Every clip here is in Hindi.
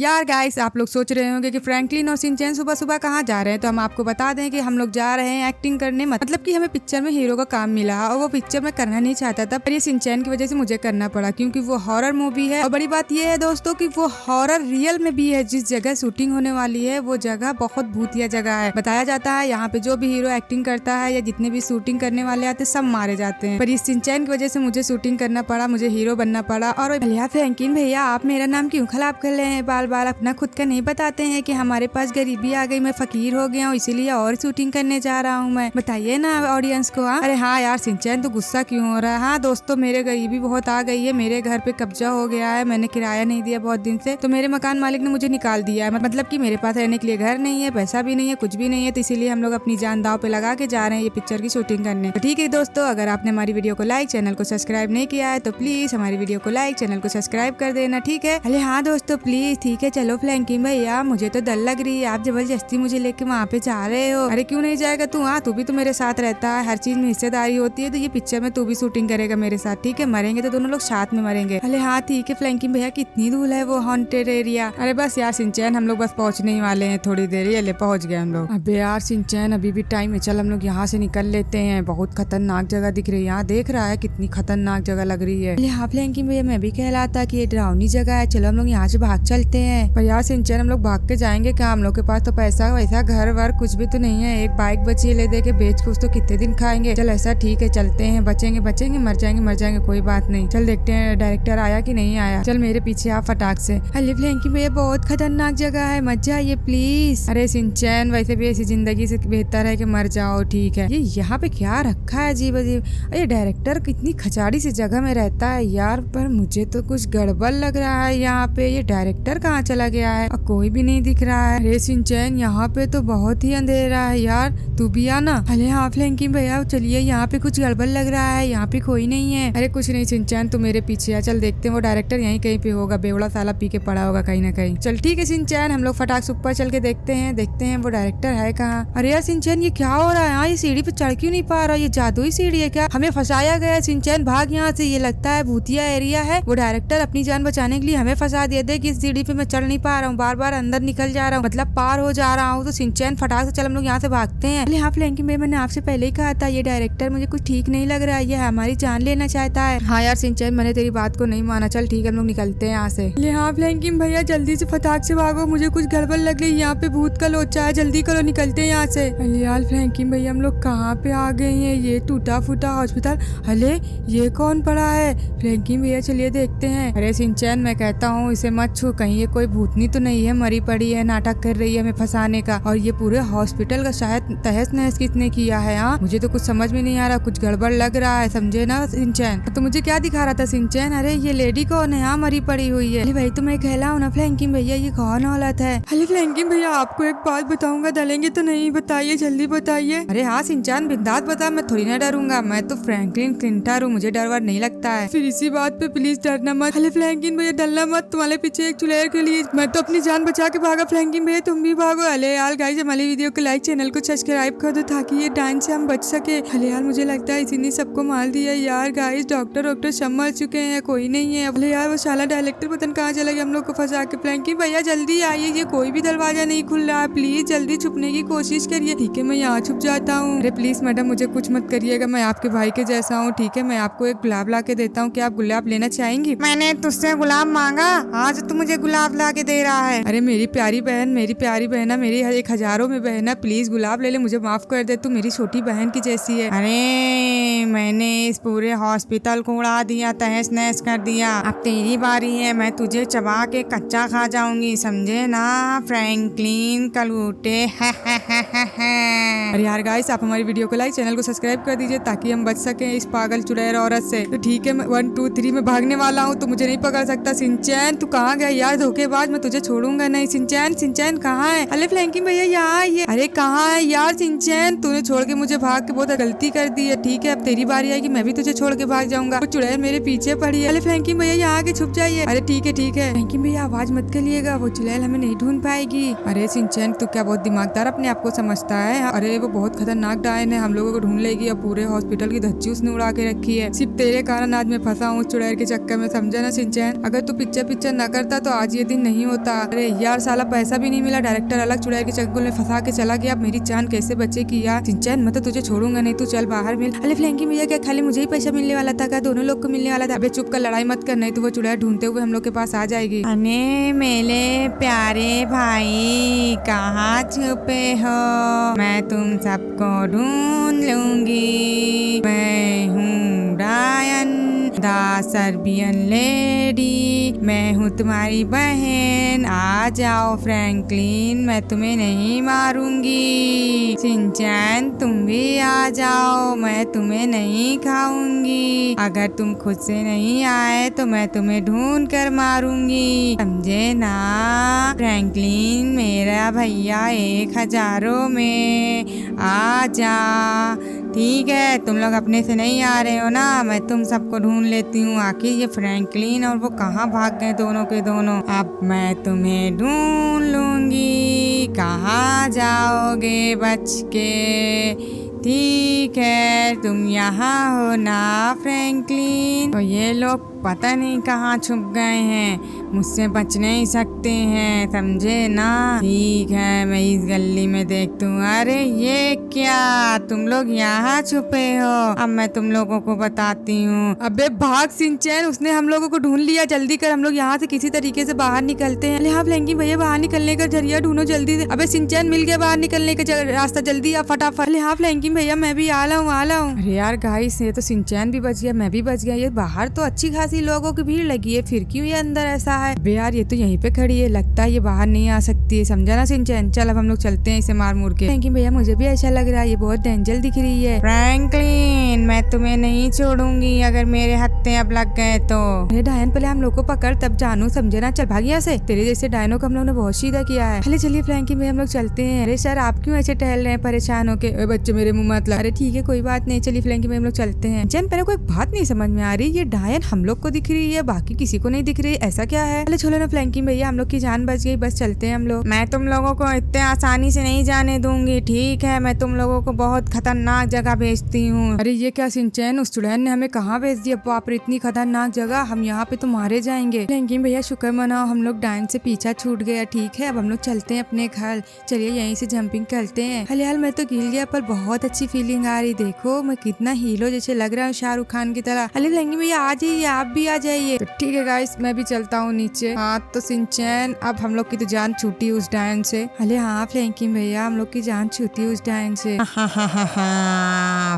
यार गाइस, आप लोग सोच रहे होंगे कि फ्रैंकलिन और शिनचैन सुबह सुबह कहाँ जा रहे हैं, तो हम आपको बता दें कि हम लोग जा रहे हैं एक्टिंग करने। मतलब कि हमें पिक्चर में हीरो का काम मिला और वो पिक्चर में करना नहीं चाहता था, पर ये शिनचैन की वजह से मुझे करना पड़ा क्योंकि वो हॉरर मूवी है। और बड़ी बात ये है दोस्तों कि वो हॉरर रियल में भी है। जिस जगह शूटिंग होने वाली है वो जगह बहुत भूतिया जगह है। बताया जाता है यहाँ पे जो भी हीरो एक्टिंग करता है या जितने भी शूटिंग करने वाले आते सब मारे जाते हैं, पर इस शिनचैन की वजह से मुझे शूटिंग करना पड़ा, मुझे हीरो बनना पड़ा। और भैया फ्रैंकलिन भैया, आप मेरा नाम क्यों खराब कर रहे हैं? बाल बाल अपना खुद का नहीं बताते हैं कि हमारे पास गरीबी आ गई, मैं फकीर हो गया हूँ इसीलिए और शूटिंग करने जा रहा हूँ मैं। बताइए ना ऑडियंस को। अरे हाँ यार शिनचैन, तो गुस्सा क्यों हो रहा है? हाँ दोस्तों, मेरे गरीबी बहुत आ गई है, मेरे घर पे कब्जा हो गया है, मैंने किराया नहीं दिया बहुत दिन से, तो मेरे मकान मालिक ने मुझे निकाल दिया है। मतलब कि मेरे पास रहने के लिए घर नहीं है, पैसा भी नहीं है, कुछ भी नहीं है, तो इसीलिए हम लोग अपनी जान दाव पे लगा के जा रहे हैं ये पिक्चर की शूटिंग करने। तो ठीक है दोस्तों, अगर आपने हमारी वीडियो को लाइक, चैनल को सब्सक्राइब नहीं किया है तो प्लीज हमारी वीडियो को लाइक, चैनल को सब्सक्राइब कर देना, ठीक है? अरे हाँ दोस्तों प्लीज, ठीक है चलो। फ्रैंकलिन भैया, मुझे तो डर लग रही है, आप जबरदस्ती मुझे लेके वहाँ पे जा रहे हो। अरे क्यों नहीं जाएगा तू? हाँ, तू भी तो मेरे साथ रहता है, हर चीज में हिस्सेदारी होती है, तो ये पिक्चर में तू भी शूटिंग करेगा मेरे साथ, ठीक है? मरेंगे तो दोनों लोग साथ में मरेंगे। अरे हाँ ठीक है फ्रैंकलिन भैया, कितनी दूर है वो हॉन्टेड एरिया? अरे बस यार शिनचैन, हम लोग बस पहुँचने ही वाले हैं, थोड़ी देर ये ले पहुँच गए हम लोग। अबे यार शिनचैन, अभी भी टाइम है, चल हम लोग यहाँ से निकल लेते हैं। बहुत खतरनाक जगह दिख रही है, यहाँ देख रहा है कितनी खतरनाक जगह लग रही है। हाँ फ्रैंकलिन भैया, मैं भी कह रहा था कि ये डरावनी जगह है, चलो हम लोग यहाँ से भाग चलते हैं। पर यार शिनचैन, हम लोग भाग के जाएंगे क्या? हम लोग के पास तो पैसा वैसा घर वर कुछ भी तो नहीं है, एक बाइक बची है, ले दे के बेच के उस तो कितने दिन खाएंगे। चल ऐसा ठीक है, चलते हैं, बचेंगे बचेंगे, मर जाएंगे कोई बात नहीं। चल देखते हैं डायरेक्टर आया कि नहीं आया। चल मेरे पीछे आप फटाक से। अरे फ्रैंकलिन भैया, बहुत खतरनाक जगह है, मत जाइए प्लीज। अरे शिनचैन, वैसे भी ऐसी जिंदगी से बेहतर है कि मर जाओ, ठीक है? ये यहाँ पे क्या रखा है अजीब अजीब? अरे डायरेक्टर कितनी खचाड़ी सी जगह में रहता है यार, पर मुझे तो कुछ गड़बड़ लग रहा है यहाँ पे। ये डायरेक्टर कहाँ चला गया है और कोई भी नहीं दिख रहा है। अरे शिनचैन, यहाँ पे तो बहुत ही अंधेरा है यार, तू भी आना। अरे हाँ फ्रैंकलिन भैया चलिए, यहाँ पे कुछ गड़बड़ लग रहा है, यहाँ पे कोई नहीं है। अरे कुछ नहीं शिनचैन, तू मेरे पीछे आ, चल देखते हैं वो डायरेक्टर यहीं कहीं पे होगा, बेवड़ा साला पी के पड़ा होगा कहीं ना कहीं। चल ठीक है शिनचैन, हम लोग फटाक से ऊपर चल के देखते हैं वो डायरेक्टर है कहाँ। अरे यार शिनचैन, ये क्या हो रहा है? ये सीढ़ी पे चढ़ क्यों नहीं पा रहा? ये जादुई सीढ़ी है क्या? हमें फंसाया गया है शिनचैन, भाग यहाँ से, ये लगता है भूतिया एरिया है। वो डायरेक्टर अपनी जान बचाने के लिए हमें फंसा दिया दे कि इस सीढ़ी पे मैं चढ़ नहीं पा रहा हूँ, बार बार अंदर निकल जा रहा हूँ, मतलब पार हो जा रहा हूँ। तो शिनचैन फटाक से चल हम लोग यहाँ से भागते हैं। अरे हाँ फ्रैंकलिन भैया, मैंने आपसे पहले ही कहा था ये डायरेक्टर मुझे कुछ ठीक नहीं लग रहा है, ये हमारी जान लेना चाहता है। हाँ यार शिनचैन, मैंने तेरी बात को नहीं माना। चल ठीक है, हम लोग निकलते हैं यहाँ से। हाँ फ्रैंकलिन भैया, जल्दी से फटाक से भागो, मुझे कुछ गड़बड़ लग रही है, यहाँ पे भूत का लोचा है, जल्दी करो निकलते हैं यहाँ से। अरे यार फ्रैंकलिन भैया, हम लोग कहाँ पे आ गए हैं? ये टूटा फूटा हॉस्पिटल। अरे ये कौन पड़ा है? फ्रैंकलिन भैया चलिए देखते हैं। अरे शिनचैन, मैं कहता हूँ इसे मत छू, कहीं ये कोई भूतनी तो नहीं है, मरी पड़ी है, नाटक कर रही है हमें फंसाने का। और ये पूरे हॉस्पिटल का शायद तहस नहस किसने किया है। हाँ मुझे तो कुछ समझ में नहीं आ रहा, कुछ गड़बड़ लग रहा है, समझे ना शिनचैन? तो मुझे क्या दिखा रहा था शिनचैन? अरे ये लेडी कौन है? यहाँ मरी पड़ी हुई है। अरे भाई तो मैं कहला हूँ ना फ्रैंकलिन भैया, ये कौन औरत है? अरे फ्रैंकलिन भैया, आपको एक बात बताऊंगा, डलेंगे तो नहीं? बताइए जल्दी बताइए। अरे हाँ शिनचैन, बिंदास बता, मैं थोड़ी ना डरूंगा, मैं तो फ्रैंकलिन क्लिंटर हूँ, मुझे डर वर नहीं लगता है। फिर इसी बात पे प्लीज डरना मत। अरे फ्रैंकलिन भैया डरना मत, तुम्हारे पीछे एक चुड़ैल के लिए मैं तो अपनी जान बचा के भागा। फ्रैंकलिन भैया तुम भी भागो। अरे यार गाइस, हमारी वीडियो को लाइक, चैनल को सब्सक्राइब कर दो ताकि ये डांस से हम बच सके। अरे यार मुझे लगता है इसी ने सबको मार दिया यार। गाइस डॉक्टर सब मर चुके हैं, कोई नहीं है। अरे यार वो साला डायरेक्टर पता नहीं कहाँ चला गया हम लोग को फंसा के। फ्रैंकलिन भैया जल्दी आइए, ये कोई भी दरवाजा नहीं खुल रहा है, प्लीज जल्दी छुपने की कोशिश करिए। ठीक है मैं यहाँ छुप जाता हूँ। अरे प्लीज मैडम, मुझे कुछ मत करिएगा, मैं आपके भाई के जैसा हूँ, ठीक है? मैं आपको एक गुलाब ला के देता हूँ, क्या आप गुलाब लेना चाहेंगी? मैंने तुझसे गुलाब मांगा, आज तू मुझे गुलाब ला के दे रहा है। अरे मेरी प्यारी बहन, मेरी प्यारी बहना, मेरी एक हजारों में बहन है, प्लीज गुलाब ले ले, मुझे माफ कर दे, तू मेरी छोटी बहन की जैसी है। अरे मैंने इस पूरे हॉस्पिटल को उड़ा दिया, तहस नहस कर दिया, अब तेरी बारी है, मैं तुझे चबा के कच्चा खा जाऊंगी, समझे ना फ्रैंकलिन कलूटे। अरे यार गाइस, आप हमारी वीडियो को लाइक, चैनल को सब्सक्राइब कर दीजिए ताकि हम बच सके इस पागल चुड़ैल औरत से। तो ठीक है, मैं 1 2 3 में भागने वाला हूँ, तो मुझे नहीं पकड़ सकता। शिनचैन तू कहाँ गया यार धोखेबाज, मैं तुझे छोड़ूंगा नहीं। शिनचैन कहाँ है? अरे फ्रैंकलिन भैया यहाँ आइए। अरे कहाँ है यार शिनचैन? तूने छोड़ के मुझे भाग के बहुत गलती कर दी है, ठीक है? अब तेरी बारी आएगी, मैं भी तुझे छोड़ के भाग जाऊंगा। वो चुड़ैल मेरे पीछे पड़ी है। अरे फ्रैंकलिन भैया यहाँ आके छुप जाइए। अरे ठीक है फ्रैंकलिन भैया आवाज मत करिएगा, वो चुड़ैल हमें नहीं ढूंढ पाएगी। अरे शिनचैन तू क्या बहुत दिमागदार अपने आप को समझता है? अरे वो बहुत खतरनाक डायन है, हम लोगों को ढूंढ लेगी और पूरे हॉस्पिटल की धज्जी उसने उड़ा के रखी है। सिर्फ तेरे कारण आज मैं फंसा हूँ चुड़ैल के चक्कर में, समझा ना शिनचैन? अगर तू पिक्चर न करता तो आज ये दिन नहीं होता। अरे यार साला पैसा भी नहीं मिला, डायरेक्टर अलग चुड़ैल के चंगुल में फंसा के चला गया। अब मेरी जान कैसे बचेगी यार। सिंचैन मैं तो तुझे छोड़ूंगा नहीं, तू चल बाहर मिल। अरे फ्लैंकी भैया क्या खाली मुझे ही पैसा मिलने वाला था? क्या दोनों लोग को मिलने वाला था? अबे चुप कर, लड़ाई मत कर, नहीं तो वो चुड़ैल ढूंढते हुए हम लोग के पास आ जाएगी। अरे मेरे प्यारे भाई कहाँ छुपे हो? मैं तुम सबको ढूंढ लूंगी। मैं हूँ डायन द सर्बियन लेडी, मैं हूँ तुम्हारी बहन। आ जाओ फ्रैंकलिन, मैं तुम्हें नहीं मारूंगी। सिंचैन तुम भी आ जाओ, मैं तुम्हें नहीं खाऊंगी। अगर तुम खुद से नहीं आए तो मैं तुम्हें ढूंढ कर मारूंगी, समझे ना? फ्रैंकलिन मेरा भैया 1000 में आ जा। ठीक है, तुम लोग अपने से नहीं आ रहे हो ना, मैं तुम सबको ढूंढ लेती हूँ। आखिर ये फ्रैंकलिन और वो कहाँ भाग गए दोनों के दोनों। अब मैं तुम्हें ढूंढ लूंगी, कहाँ जाओगे बच के? ठीक है, तुम यहाँ हो ना फ्रैंकलिन? तो ये लोग पता नहीं कहाँ छुप गए हैं, मुझसे बच नहीं सकते हैं, समझे ना? ठीक है, मैं इस गली में देखती हूँ। अरे ये क्या, तुम लोग यहाँ छुपे हो? अब मैं तुम लोगों को बताती हूँ। अबे भाग सिंचैन, उसने हम लोगों को ढूंढ लिया। जल्दी कर, हम लोग यहाँ से किसी तरीके से बाहर निकलते हैं। हाँ फ्लैंकी भैया बाहर निकलने का जरिया ढूंढो जल्दी से। अबे सिंचैन मिल गया बाहर निकलने का रास्ता, जल्दी आ फटाफट। हाँ फ्लैंकी भैया मैं भी आ रहा हूँ। अरे यार गाइस, ये तो सिंचैन भी बच गया, मैं भी बच गया। ये बाहर तो अच्छी खासी लोगों की भीड़ लगी है, फिर क्यों ये अंदर ऐसा है? अबे यार ये तो यहीं पे खड़ी है, लगता है ये बाहर नहीं आ सकती है, समझा ना सिंचैन? चल अब हम लोग चलते हैं इसे मार मुड़ के। फ्रैंकलिन भैया मुझे भी ऐसा लग रहा है, ये बहुत डेंजर दिख रही है। फ्रैंकलिन मैं तुम्हें नहीं छोड़ूंगी अगर मेरे हत्थे अब लग गए तो। अरे डायन पहले हम लोग को पकड़ तब जानू, समझे ना? चल भाग यहाँ से, तेरे जैसे डायनों को हम लोग ने बहुत सीधा किया है। चलिए चलिए फ्रैंकलिन भैया हम लोग चलते हैं। अरे सर आप क्यों ऐसे टहल रहे हैं परेशान होके? बच्चे मेरे मुँह मत ला। अरे ठीक है कोई बात नहीं, चलिए फ्रैंकलिन भैया हम लोग चलते हैं। जैन पहले कोई बात नहीं समझ में आ रही, ये डायन हम लोग को दिख रही है, बाकी किसी को नहीं दिख रही, ऐसा क्या है? चलो चलो ना फ्रैंकलिन भैया, हम लोग की जान बच गई, बस चलते हैं हम लोग। मैं तुम लोगों को इतने आसानी से नहीं जाने दूंगी, ठीक है? मैं तुम लोगों को बहुत खतरनाक जगह भेजती हूँ। अरे ये क्या सिंचैन, उस चुड़ैल ने हमें कहाँ भेज दिया? बाप रे, इतनी खतरनाक जगह, हम यहाँ पे तो मारे जाएंगे। फ्रैंकलिन भैया शुक्र मनाओ, हम लोग डायन से पीछा छूट गया। ठीक है अब हम लोग चलते हैं अपने घर, चलिए यहीं से जंपिंग करते हैं। फिलहाल मैं तो गिर गया पर बहुत अच्छी फीलिंग आ रही, देखो मैं कितना हीरो जैसे लग रहा हूँ, शाहरुख खान की तरह। अरे फ्रैंकलिन भैया आ जाइए, आप भी आ जाइए। तो ठीक है गाइस, मैं भी चलता हूँ नीचे। हाँ तो सिंचैन अब हम लोग की तो जान छूटी उस डायन से। अरे हाँ फ्रैंकलिन भैया हम लोग की जान छूटी उस डायन से।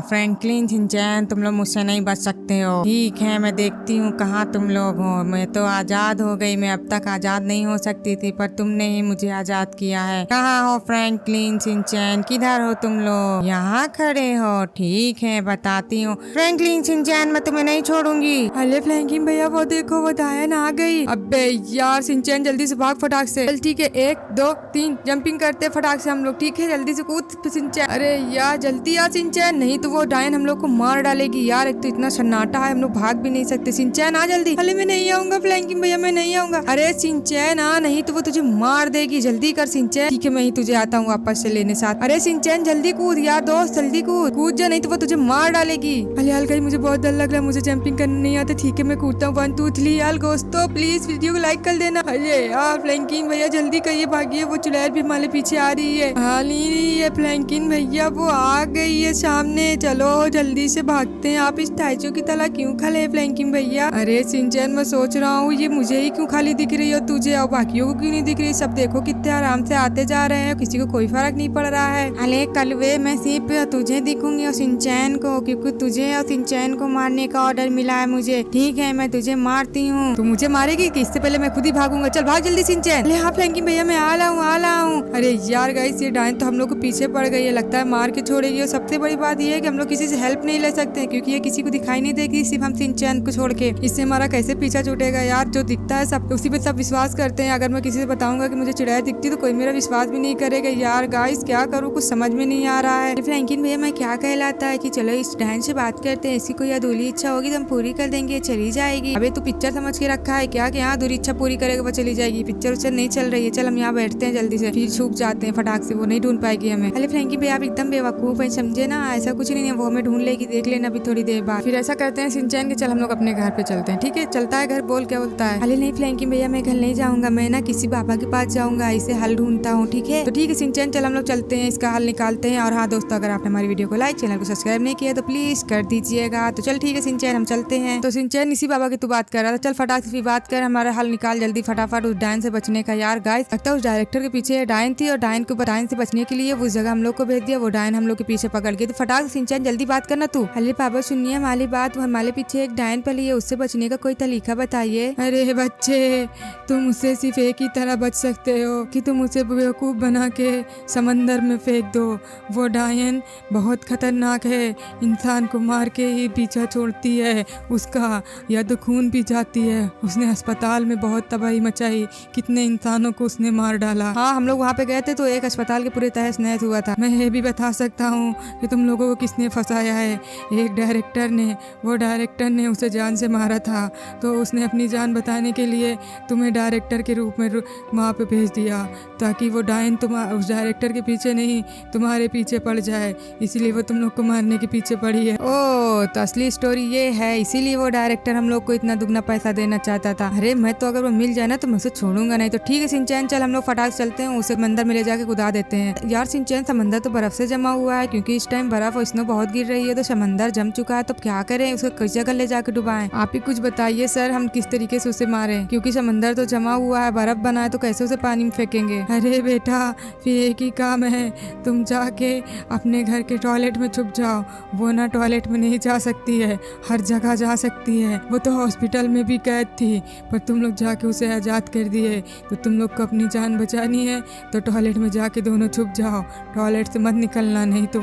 फ्रैंकलिन सिंचैन तुम लोग मुझसे नहीं बच सकते हो। ठीक है मैं देखती हूँ कहाँ तुम लोग हो। मैं तो आजाद हो गई, मैं अब तक आजाद नहीं हो सकती थी, पर तुमने ही मुझे आजाद किया है। कहाँ हो फ्रैंकलिन सिंचैन, किधर हो तुम लोग? यहाँ खड़े हो? ठीक है बताती हूँ। फ्रैंकलिन सिंचैन मैं तुम्हें नहीं छोड़ूंगी। अरे फ्रैंकलिन भैया वो देखो, वो डायन आ गई। अबे यार सिंचैन जल्दी से भाग फटाक से। चल ठीक है 1 2 3 जंपिंग करते फटाक से हम लोग, ठीक है? जल्दी से कूद सिंचैन। अरे यार जल्दी आ सिंचैन, नहीं तो वो डायन हम लोग को मार डालेगी यार। एक तो इतना सन्नाटा है, हम लोग भाग भी नहीं सकते। सिंचैन आ जल्दी। अरे मैं नहीं आऊंगा फ्रैंकलिन भैया, मैं नहीं आऊंगा। अरे सिंचैन आ, नहीं तो वो तुझे मार देगी, जल्दी कर सिंचैन। ठीक है मैं ही तुझे आता हूँ वापस से लेने साथ। अरे सिंचैन जल्दी कूद यार दोस्त, जल्दी कूद जा, नहीं तो वो तुझे मार डालेगी। अरे कहीं मुझे बहुत डर लग रहा है, मुझे जंपिंग करने नहीं आता। ठीक है मैं कूदता हूँ 1 2 3। यार दोस्तों प्लीज वीडियो को लाइक कर देना। अरे यार फ्रैंकलिन भैया जल्दी करिए, भागिए, वो चुड़ैल भी हमारे पीछे आ रही है। हाँ नहीं रही है फ्रैंकलिन भैया, वो आ गई है सामने। चलो जल्दी से भागते हैं। आप इस स्टैचू की तरह क्यों खड़े हैं फ्रैंकलिन भैया? अरे सिंचैन मैं सोच रहा हूँ ये मुझे ही क्यों खाली दिख रही है और तुझे और बाकियों को क्यों नहीं दिख रही? सब देखो कितने आराम से आते जा रहे हैं, किसी को कोई फर्क नहीं पड़ रहा है। अरे कलवे मैं सिर्फ तुझे दिखूंगी और सिंचैन को, क्योंकि तुझे और सिंचैन को मारने का ऑर्डर मिला है मुझे। ठीक है मैं तुझे मारती हूँ। तू मुझे मारेगी कि इससे पहले मैं खुद ही भागूंगा? चल भाग जल्दी सिंचैन। अरे हाँ फ्रैंकलिन भैया मैं आ रहा हूँ। अरे यार गाइस ये डायन तो हम लोग को पीछे पड़ गई है, लगता है मार के छोड़ेगी। और सबसे बड़ी बात ये है कि हम लोग किसी से हेल्प नहीं ले सकते क्योंकि ये किसी को दिखाई नहीं देगी, सिर्फ हम सिंचैन को छोड़ के। इससे हमारा कैसे पीछा छूटेगा यार? जो दिखता है सब उसी पे सब विश्वास करते हैं। अगर मैं किसी से बताऊंगा कि मुझे चुड़ैल दिखती तो कोई मेरा विश्वास भी नहीं करेगा यार। गाइस क्या करूँ, कुछ समझ में नहीं आ रहा है। फ्रैंकलिन भैया मैं क्या कहलाता है कि चलो इस डायन से बात करते हैं, इसकी कोई अधूरी इच्छा होगी तो हम पूरी कर देंगे, चली जाएगी। अबे तू पिक्चर समझ के रखा है क्या कि यहाँ अधूरी इच्छा पूरी करेगा वो चली जाएगी? पिक्चर उच्चर नहीं चल रही है, चल हम यहाँ बैठते हैं जल्दी से, फिर छुप जाते हैं फटाक से, वो नहीं ढूंढ पाएगी हमें। अरे फ्रैंकलिन भैया आप एकदम बेवकूफ है, समझे ना? ऐसा कुछ नहीं है, वो हमें ढूंढ लेगी, देख लेना अभी थोड़ी देर बाद। फिर ऐसा करते हैं सिंचैन के चल हम लोग अपने घर पे चलते हैं। ठीक है, चलता है घर, बोल क्या बोलता है, अरे नहीं फ्रैंकी भैया मैं घर नहीं जाऊंगा, मैं ना किसी बाबा के पास जाऊंगा, इसे हल ढूंढता हूँ। ठीक है, तो ठीक है सिंचैन चल हम लोग चलते हैं, इसका हल निकालते हैं। और हाँ दोस्तों, अगर आपने हमारी वीडियो को लाइक, चैनल को सब्सक्राइब नहीं किया तो प्लीज कर दीजिएगा। तो चल ठीक है सिंचैन हम चलते हैं। तो सिंचैन इसी बाबा की तू बात कर रहा था, चल फटाक से बात कर, हमारा हल निकाल जल्दी फटाफट उस डायन से बचने का। यार गाइस लगता है उस डायरेक्टर के पीछे डायन थी और डायन से बचने के लिए उस जगह हम लोग को भेज दिया, वो डायन हम लोग के पीछे पकड़ गई। तो फटाक से सिंचैन जल्दी बात करना तू। अरे पापा सुनिए हमारी बात, वो हमारे पीछे एक डायन पली है, उससे बचने का कोई तरीका बताइए। अरे बच्चे तुम उससे सिर्फ एक ही तरह बच सकते हो कि तुम उसे बेवकूफ बना के समंदर में फेंक दो। वो डायन बहुत खतरनाक है, इंसान को मार के ही पीछा छोड़ती है, उसका या तो खून पी जाती है। उसने अस्पताल में बहुत तबाही मचाई, कितने इंसानों को उसने मार डाला। हाँ हम लोग वहाँ पे गए थे तो एक अस्पताल के पूरे तहस नहस हुआ था। मैं ये भी बता सकता हूँ कि तुम लोगों को किसने फंसाया है, एक डायरेक्टर ने। वो डायरेक्टर ने उसे जान से मारा था, तो उसने अपनी जान बचाने के लिए तुम्हें डायरेक्टर के रूप में वहाँ पे भेज दिया, ताकि वो डायन उस डायरेक्टर के पीछे नहीं तुम्हारे पीछे पड़ जाए, इसीलिए वो तुम लोग को मारने के पीछे पड़ी है। ओ तो असली स्टोरी ये है, इसीलिए वो डायरेक्टर हम लोग को इतना दुगना पैसा देना चाहता था। अरे मैं तो अगर वो मिल जाए ना तो मैं उसे छोड़ूंगा नहीं। तो ठीक है सिंचैन चल हम लोग फटाक चलते हैं, उसे समंदर में ले जाके कुदा देते हैं। यार सिंचैन समंदर तो बर्फ से जमा हुआ है, क्योंकि इस टाइम बर्फ और स्नो बहुत गिर रही है, तो समंदर जम चुका है। तो क्या करें, उसको किस जगह ले जाके डुबाएं? आप ही कुछ बताइए सर, हम किस तरीके से उसे मारें, क्योंकि समंदर तो जमा हुआ है, बर्फ बना है, तो कैसे उसे पानी में फेंकेंगे? अरे बेटा फिर एक ही काम है, तुम जाके अपने घर के टॉयलेट में छुप जाओ। वो ना टॉयलेट में नहीं जा सकती है, हर जगह जा सकती है। वो तो हॉस्पिटल में भी कैद थी, पर तुम लोग जाके उसे आज़ाद कर दिए। तो तुम लोग को अपनी जान बचानी है तो टॉयलेट में जाके दोनों छुप जाओ, टॉयलेट से मत निकलना, नहीं तो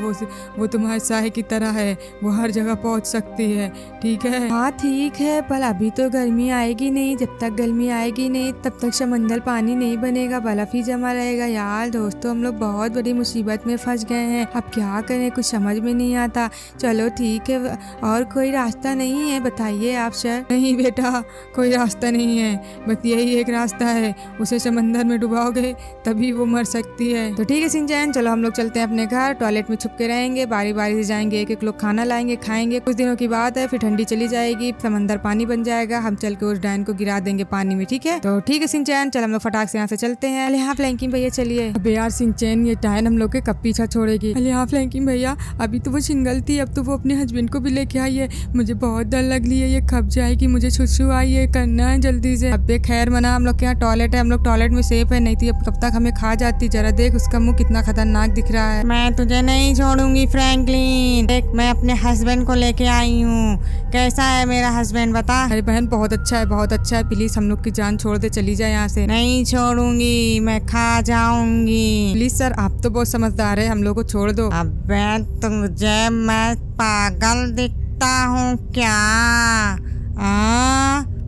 वो तुम्हारे साहे की तरह है, वो हर जगह पहुंच सकती है। ठीक है? हाँ ठीक है, पर अभी तो गर्मी आएगी नहीं, जब तक गर्मी आएगी नहीं तब तक समंदर पानी नहीं बनेगा, बर्फ ही जमा रहेगा। यार दोस्तों हम लोग बहुत बड़ी मुसीबत में फंस गए हैं, अब क्या करें कुछ समझ में नहीं आता। चलो ठीक है, और कोई रास्ता नहीं है बताइए आप सर। नहीं बेटा कोई रास्ता नहीं है, बस यही एक रास्ता है, उसे समंदर में डुबाओगे तभी वो मर सकती है। तो ठीक है सिंचैन चलो हम लोग चलते हैं अपने घर, टॉयलेट में छुप के रहेंगे, बारी बारी से जाएंगे, एक एक लोग खाना लाएंगे खाएंगे। कुछ दिनों की बात है, फिर ठंडी चली जाएगी, समंदर पानी बन जाएगा, हम चल के उस डायन को गिरा देंगे पानी में। ठीक है? तो ठीक है सिंचैन चल हम लोग फटाक से यहाँ से चलते हैं। अरे हाँ फ्लैंकिंग भैया चलिए। अबे यार सिंचैन ये डायन हम लोग के कब पीछा छोड़ेगी? अरे हाँ फ्लैंकिंग भैया अभी तो वो सिंगल थी, अब तो वो अपने हस्बैंड को भी लेके आई है, मुझे बहुत डर लग रही है, ये कब जाएगी, मुझे छुछू आई है, करना है जल्दी से। अबे खैर मना, हम लोग के यहाँ टॉयलेट है, हम लोग टॉयलेट में सेफ है, नहीं थी अब कब तक हमें खा जाती। जरा देख उसका मुंह कितना खतरनाक दिख रहा है। मैं तुझे नहीं छोड़ूंगी फ्रैंकलिन, देख मैं अपने हस्बैंड को लेके आई हूँ, कैसा है मेरा हस्बैंड बता। अरे बहन बहुत अच्छा है, बहुत अच्छा है, प्लीज हम लोग की जान छोड़ दे, चली जाए यहाँ से। नहीं छोड़ूंगी, मैं खा जाऊंगी। प्लीज सर आप तो बहुत समझदार है, हम लोग को छोड़ दो। अबे तुझे मैं पागल दिखता हूँ क्या?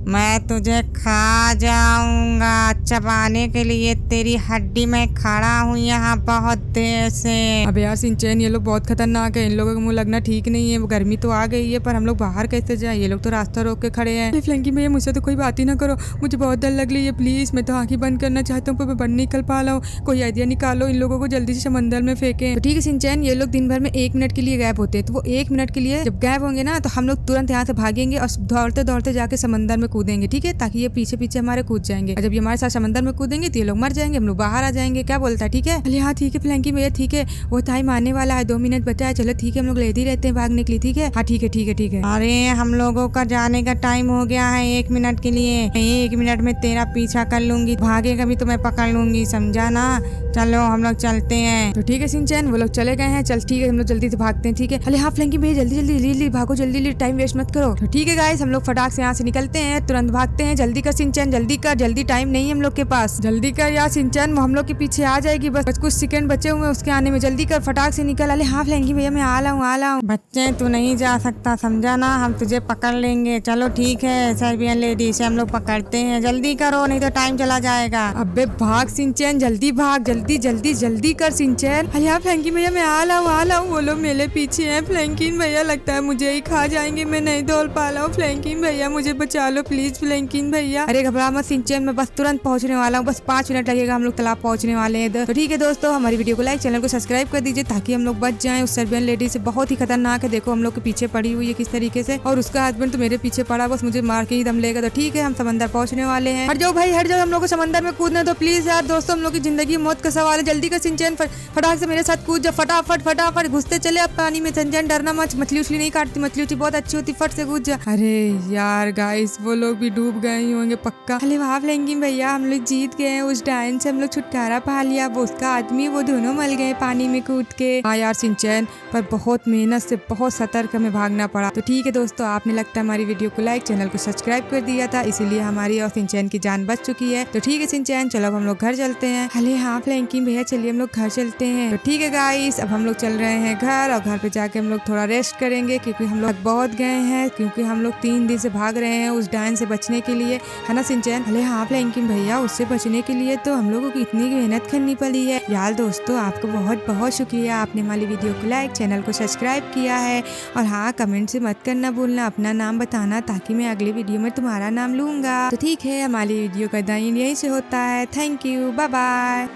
मैं तुझे खा जाऊंगा, चबाने के लिए तेरी हड्डी में खड़ा हूँ यहाँ बहुत देर से। अब यार सिंचैन ये लोग बहुत खतरनाक है, इन लोगों का मुंह लगना ठीक नहीं है। गर्मी तो आ गई है पर हम लोग बाहर कैसे जाए, ये लोग तो रास्ता रोक के खड़े हैं। फ्लैंकी भैया मुझसे तो कोई बात ही ना करो, मुझे बहुत डर लग रही है, प्लीज मैं तो आंखें बंद करना चाहता हूँ पर मैं बंद नहीं कर पा रहा हूँ, कोई आइडिया निकालो, इन लोगों को जल्दी से समंदर में फेंके। तो ठीक है सिंचैन ये लोग दिन भर में 1 मिनट के लिए गायब होते हैं, तो वो 1 मिनट के लिए जब गायब होंगे ना तो हम लोग तुरंत यहाँ से भागेंगे और दौड़ते दौड़ते जाके समंदर में कूदेंगे। ठीक है? ताकि ये पीछे पीछे हमारे कूद जाएंगे, और जब ये हमारे साथ समंदर में कूदेंगे तो ये लोग मर जाएंगे, हम लोग बाहर आ जाएंगे। क्या बोलता है? ठीक है? अरे हाँ ठीक है फ्लैंकी भैया ठीक है, वो टाइम आने वाला है, 2 मिनट बचा है, चलो ठीक है हम लोग लेते ही रहते हैं भागने के लिए। ठीक है? हाँ ठीक है ठीक है ठीक है। अरे हम लोगों का जाने का टाइम हो गया है 1 मिनट के लिए, 1 मिनट में तेरा पीछा कर लूंगी, भागेगा भी तो मैं पकड़ लूंगी, समझा ना? चलो हम लोग चलते हैं। तो ठीक है सिंचैन वो लोग चले गए हैं, चल ठीक है हम लोग जल्दी से भागते हैं। ठीक है? अरे हाँ फ्लैंकी भैया जल्दी जल्दी जल्दी भागो, जल्दी टाइम वेस्ट मत करो। तो ठीक है गाइस हम लोग फटाक से यहाँ से निकलते हैं, तुरंत भागते हैं, जल्दी कर सिंचैन जल्दी कर, जल्दी टाइम नहीं है हम लोग के पास, जल्दी कर यार सिंचैन वो हम लोग के पीछे आ जाएगी, बस कुछ सेकंड बचे हुए उसके आने में, जल्दी कर फटाक से निकल। अरे हाँ फ्लैंकी भैया मैं आ रहा हूँ। बच्चे तू नहीं जा सकता समझा ना, हम तुझे पकड़ लेंगे। चलो ठीक है सर्बियन लेडी से हम लोग पकड़ते हैं, जल्दी करो नहीं तो टाइम चला जाएगा। अबे भाग सिंचैन जल्दी भाग, जल्दी जल्दी जल्दी कर सिंचैन। अरे हाँ फ्लैंकी भैया मैं आ रहा हूँ, वो लोग मेरे पीछे हैं। फ्लैंकिन भैया लगता है मुझे ही खा जाएंगे, मैं नहीं दौड़ पा रहा हूँ। फ्लैंकिन भैया मुझे बचा लो प्लीज फ्लैंकिन भैया। अरे घबरा मत सिंचैन मैं बस तुरंत पहुंचने वाला हूँ, बस 5 मिनट लगेगा, हम लोग तालाब पहुंचने वाले हैं। तो ठीक है दोस्तों, हमारी वीडियो को लाइक, चैनल को सब्सक्राइब कर दीजिए ताकि हम लोग बच जाएं उस सर्बियन लेडी से। बहुत ही खतरनाक है, देखो हम लोग के पीछे पड़ी हुई है किस तरीके से, और उसका हस्बैंड तो मेरे पीछे पड़ा, बस मुझे मार के ही दम लेगा। तो ठीक है, हम समंदर पहुंचने वाले हैं। हट जाओ भाई, हट जाओ, हम लोग को समंदर में कूदना। तो प्लीज यार दोस्तों, हम लोग की जिंदगी मौत का सवाल है, जल्दी कर सिंचैन, फटाक से मेरे साथ कूद जा, फटाफट फटाफट घुसते चले अब पानी में। सिंचैन डरना मत, मछली उछली नहीं काटती, मछली उछली बहुत अच्छी होती, फट से कूद जा। अरे यार गाइस, वो लोग भी डूब गए ही होंगे पक्का। अरे वाह फ्लैंकिंग भैया, हम लोग जीत गए, उस डायन से हम लोग छुटकारा पा लिया, वो उसका आदमी, वो दोनों मल गए पानी में कूद के। हाँ यार सिंचैन, पर बहुत मेहनत से बहुत सतर्क हमें भागना पड़ा। तो ठीक है दोस्तों, आपने लगता है हमारी वीडियो को लाइक, चैनल को सब्सक्राइब कर दिया था, इसीलिए हमारी और सिंचैन की जान बच चुकी है। तो ठीक है सिंचैन, चलो अब हम लोग घर चलते हैं। अरे हाँ फ्लैंकिंग भैया, चलिए हम लोग घर चलते हैं। तो ठीक है गाइस, अब हम लोग चल रहे हैं घर, और घर पे जाके हम लोग थोड़ा रेस्ट करेंगे क्योंकि हम लोग बहुत गए हैं, क्योंकि हम लोग 3 दिन से भाग रहे हैं उस डायन से बचने के लिए, है ना सिंचैन। अरे हाँ फ्लैंकिंग भैया, उससे बचने के लिए तो हम लोगों को इतनी मेहनत करनी पड़ी है यार। दोस्तों आपको बहुत बहुत शुक्रिया, आपने हमारी वीडियो को लाइक, चैनल को सब्सक्राइब किया है। और हाँ, कमेंट से मत करना भूलना, अपना नाम बताना ताकि मैं अगली वीडियो में तुम्हारा नाम लूंगा। तो ठीक है, हमारी वीडियो का दाइन यहीं से होता है। Thank you, bye bye.